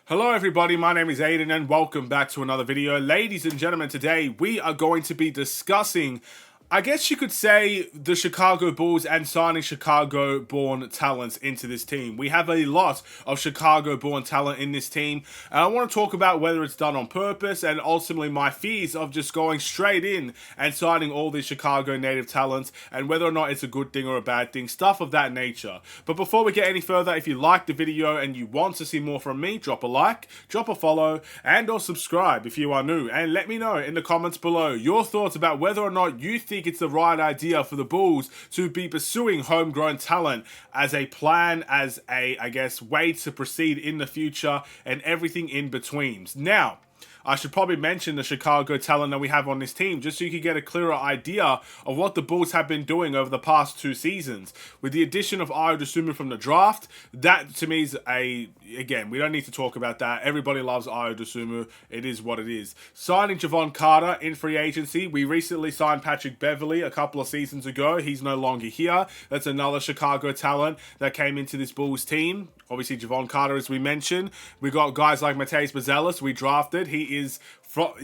Hello everybody, my name is Aiden and welcome back to another video. Ladies and gentlemen, today we are going to be discussing, I guess you could say, the Chicago Bulls and signing Chicago-born talents into this team. We have a lot of Chicago-born talent in this team, and I want to talk about whether it's done on purpose and ultimately my fears of just going straight in and signing all these Chicago native talents and whether or not it's a good thing or a bad thing, stuff of that nature. But before we get any further, if you like the video and you want to see more from me, drop a like, drop a follow, and or subscribe if you are new, and let me know in the comments below your thoughts about whether or not you think it's the right idea for the Bulls to be pursuing homegrown talent as a plan, as a, I guess, way to proceed in the future and everything in between. Now, I should probably mention the Chicago talent that we have on this team, just so you can get a clearer idea of what the Bulls have been doing over the past 2 seasons. With the addition of Ayo Dosunmu from the draft, that to me is again, we don't need to talk about that. Everybody loves Ayo Dosunmu. It is what it is. Signing Jevon Carter in free agency. We recently signed Patrick Beverley a couple of seasons ago. He's no longer here. That's another Chicago talent that came into this Bulls team. Obviously, Jevon Carter, as we mentioned. We got guys like Matisse Bazelis we drafted. He's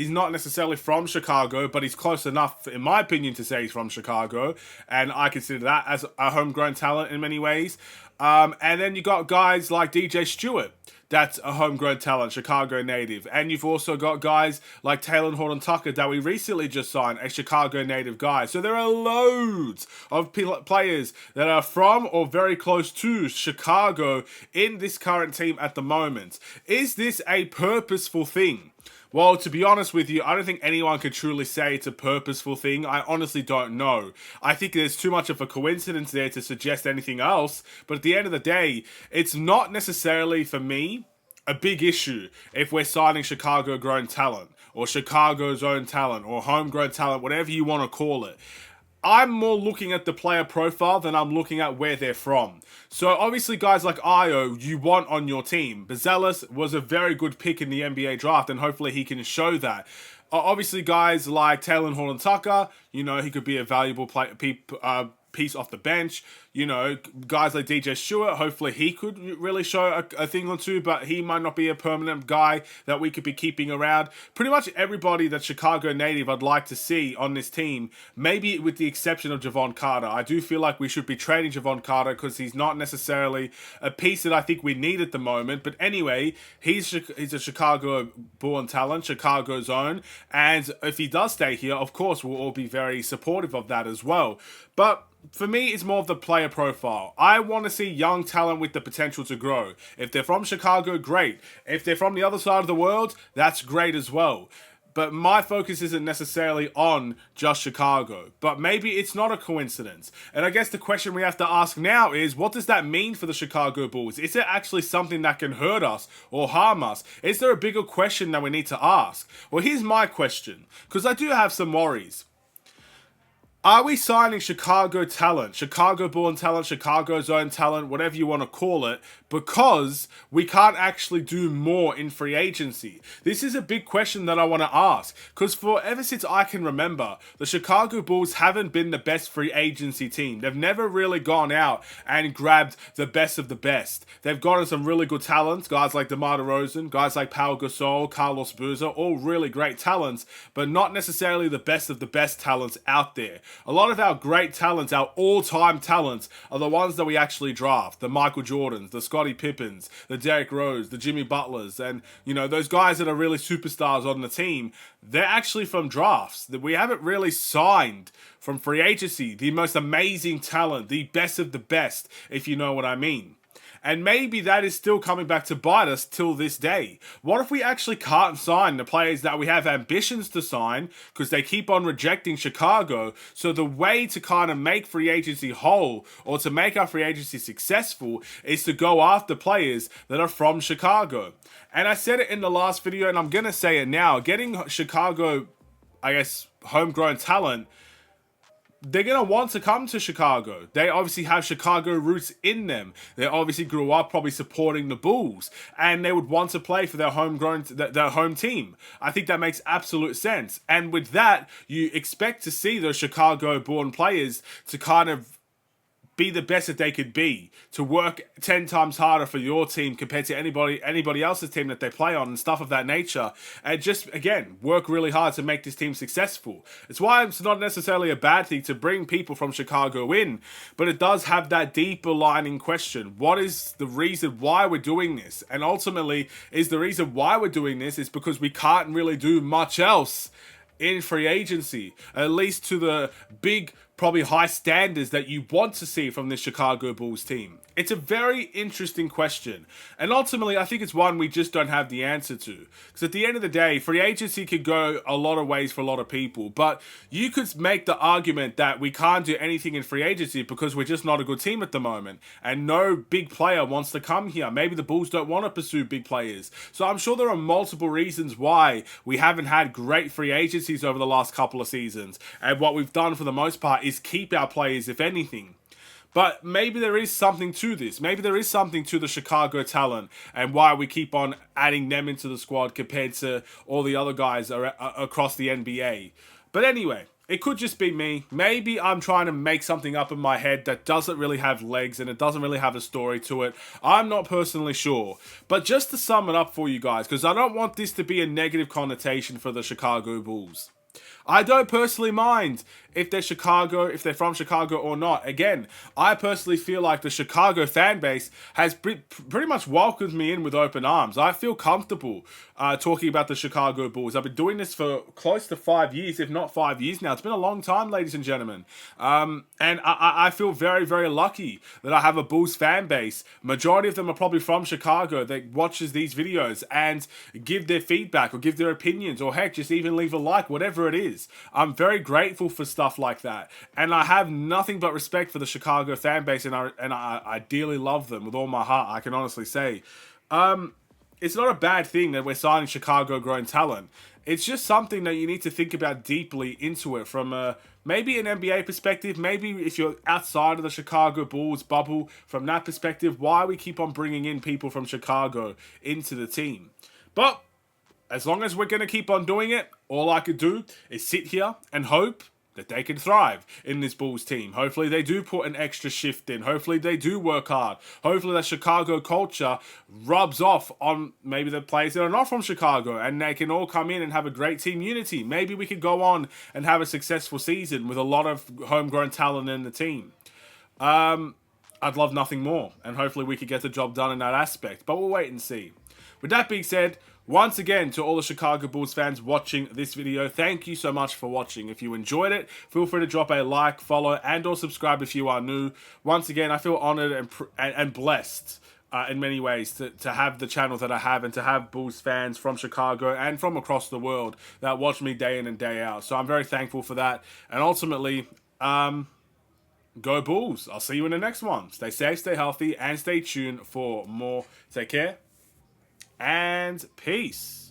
not necessarily from Chicago, but he's close enough, in my opinion, to say he's from Chicago. And I consider that as a homegrown talent in many ways. And then you got guys like DJ Stewart. That's a homegrown talent, Chicago native. And you've also got guys like Taylor Horton-Tucker that we recently just signed, a Chicago native guy. So there are loads of players that are from or very close to Chicago in this current team at the moment. Is this a purposeful thing? Well, to be honest with you, I don't think anyone could truly say it's a purposeful thing. I honestly don't know. I think there's too much of a coincidence there to suggest anything else. But at the end of the day, it's not necessarily, for me, a big issue if we're signing Chicago-grown talent or Chicago's own talent or homegrown talent, whatever you want to call it. I'm more looking at the player profile than I'm looking at where they're from. So obviously guys like Ayo, you want on your team. Bazelis was a very good pick in the NBA draft, and hopefully he can show that. Obviously guys like Taylor Horton-Tucker, you know, he could be a valuable piece off the bench. You know, guys like DJ Stewart, hopefully he could really show a thing or two, but he might not be a permanent guy that we could be keeping around. Pretty much everybody that's Chicago native I'd like to see on this team, maybe with the exception of Jevon Carter. I do feel like we should be trading Jevon Carter because he's not necessarily a piece that I think we need at the moment. But anyway, he's a Chicago-born talent, Chicago's own, and if he does stay here, of course, we'll all be very supportive of that as well. But for me, it's more of the player profile. I want to see young talent with the potential to grow. If they're from Chicago, great. If they're from the other side of the world, that's great as well. But my focus isn't necessarily on just Chicago. But maybe it's not a coincidence. And I guess the question we have to ask now is, what does that mean for the Chicago Bulls? Is it actually something that can hurt us or harm us? Is there a bigger question that we need to ask? Well, here's my question, because I do have some worries. Are we signing Chicago talent, Chicago-born talent, Chicago's own talent, whatever you want to call it, because we can't actually do more in free agency? This is a big question that I want to ask, because ever since I can remember, the Chicago Bulls haven't been the best free agency team. They've never really gone out and grabbed the best of the best. They've gotten some really good talents, guys like DeMar DeRozan, guys like Pau Gasol, Carlos Boozer, all really great talents, but not necessarily the best of the best talents out there. A lot of our great talents, our all-time talents, are the ones that we actually draft. The Michael Jordans, the Scottie Pippens, the Derrick Rose, the Jimmy Butlers, and, you know, those guys that are really superstars on the team, they're actually from drafts. That we haven't really signed from free agency. The most amazing talent, the best of the best, if you know what I mean. And maybe that is still coming back to bite us till this day. What if we actually can't sign the players that we have ambitions to sign because they keep on rejecting Chicago? So the way to kind of make free agency whole or to make our free agency successful is to go after players that are from Chicago. And I said it in the last video and I'm going to say it now. Getting Chicago, I guess, homegrown talent, they're going to want to come to Chicago. They obviously have Chicago roots in them. They obviously grew up probably supporting the Bulls, and they would want to play for their their home team. I think that makes absolute sense. And with that, you expect to see those Chicago-born players to kind of be the best that they could be, to work 10 times harder for your team compared to anybody else's team that they play on and stuff of that nature, and just, again, work really hard to make this team successful. It's why it's not necessarily a bad thing to bring people from Chicago in, but it does have that deeper lining question. What is the reason why we're doing this? And ultimately, is the reason why we're doing this is because we can't really do much else in free agency, at least to the big, probably high standards that you want to see from the Chicago Bulls team. It's a very interesting question, and ultimately I think it's one we just don't have the answer to, because at the end of the day, free agency could go a lot of ways for a lot of people, but you could make the argument that we can't do anything in free agency because we're just not a good team at the moment, and no big player wants to come here. Maybe the Bulls don't want to pursue big players, so I'm sure there are multiple reasons why we haven't had great free agencies over the last couple of seasons, and what we've done for the most part is keep our players, if anything. But maybe there is something to this. Maybe there is something to the Chicago talent and why we keep on adding them into the squad compared to all the other guys across the NBA. But anyway, it could just be me. Maybe I'm trying to make something up in my head that doesn't really have legs and it doesn't really have a story to it. I'm not personally sure. But just to sum it up for you guys, because I don't want this to be a negative connotation for the Chicago Bulls. I don't personally mind if they're from Chicago or not. Again, I personally feel like the Chicago fan base has pretty much welcomed me in with open arms. I feel comfortable talking about the Chicago Bulls. I've been doing this for close to 5 years, if not 5 years now. It's been a long time, ladies and gentlemen. And I feel very, very lucky that I have a Bulls fan base. Majority of them are probably from Chicago that watches these videos and give their feedback or give their opinions, or heck, just even leave a like, whatever it is. I'm very grateful for stuff like that, and I have nothing but respect for the Chicago fan base, and I dearly love them with all my heart. I can honestly say, it's not a bad thing that we're signing Chicago-grown talent. It's just something that you need to think about deeply into it from maybe an NBA perspective, maybe if you're outside of the Chicago Bulls bubble, from that perspective, why we keep on bringing in people from Chicago into the team. But as long as we're going to keep on doing it, all I could do is sit here and hope that they can thrive in this Bulls team. Hopefully they do put an extra shift in. Hopefully they do work hard. Hopefully that Chicago culture rubs off on maybe the players that are not from Chicago, and they can all come in and have a great team unity. Maybe we could go on and have a successful season with a lot of homegrown talent in the team. I'd love nothing more, and hopefully we could get the job done in that aspect, but we'll wait and see. With that being said, once again, to all the Chicago Bulls fans watching this video, thank you so much for watching. If you enjoyed it, feel free to drop a like, follow, and or subscribe if you are new. Once again, I feel honored and blessed in many ways to have the channel that I have, and to have Bulls fans from Chicago and from across the world that watch me day in and day out. So I'm very thankful for that. And ultimately, go Bulls. I'll see you in the next one. Stay safe, stay healthy, and stay tuned for more. Take care. And peace.